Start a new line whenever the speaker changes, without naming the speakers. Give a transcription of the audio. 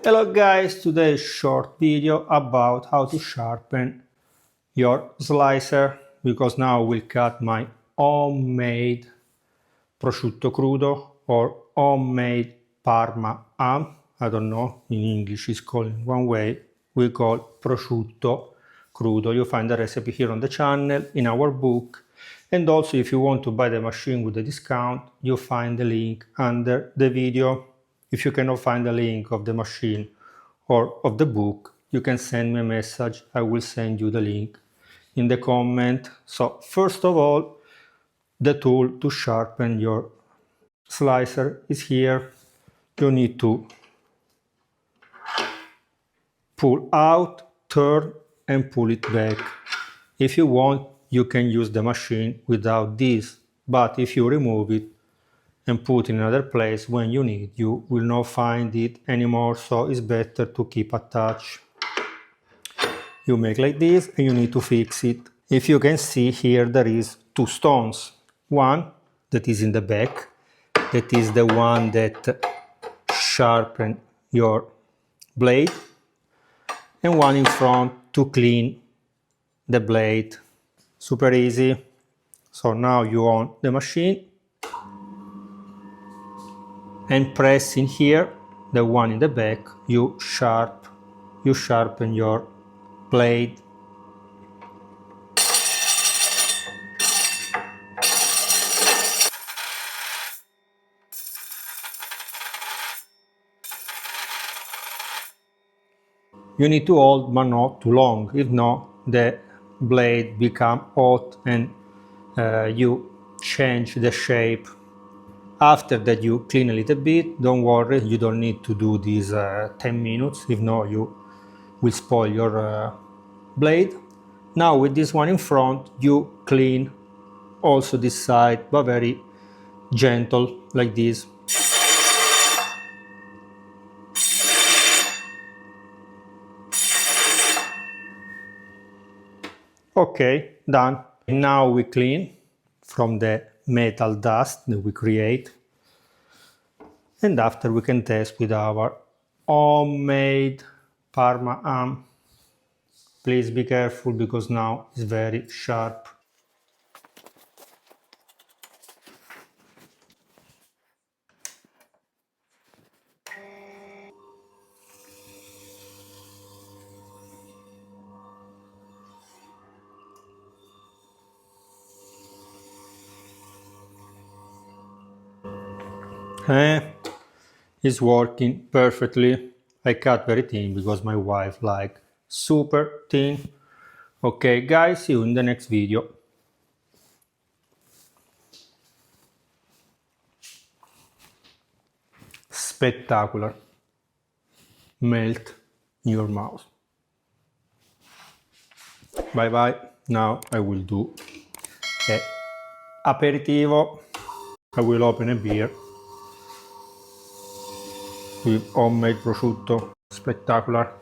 Hello guys, today's short video about how to sharpen your slicer, because now we'll cut my homemade prosciutto crudo or homemade Parma ham. I don't know, in English it's called in one way, we call prosciutto crudo. You find the recipe here on the channel, in our book, and also if you want to buy the machine with a discount, you find the link under the video. If you cannot find the link of the machine or of the book, you can send me a message. I will send you the link in the comment. So first of all, the tool to sharpen your slicer is here. You need to pull out, turn and pull it back. If you want, you can use the machine without this, but if you remove it and put it in another place when you need, you will not find it anymore, so it's better to keep attached. You make like this and you need to fix it. If you can see here, there is two stones. One that is in the back, that is the one that sharpen your blade, and one in front to clean the blade. Super easy. So now you on the machine and press in here, the one in the back, you sharpen your blade. You need to hold, but not too long, if not the blade become hot and you change the shape. After that you clean a little bit. Don't worry, you don't need to do this 10 minutes, if not you will spoil your blade. Now with this one in front, you clean also this side, but very gentle, like this. Okay, done. Now we clean from the metal dust that we create, and after we can test with our homemade Parma ham. Please be careful because now it's very sharp. It's working perfectly. I cut very thin because my wife likes super thin. Okay guys, see you in the next video. Spectacular. Melt in your mouth. Bye bye. Now I will do a aperitivo. I will open a beer with homemade prosciutto. Spectacular.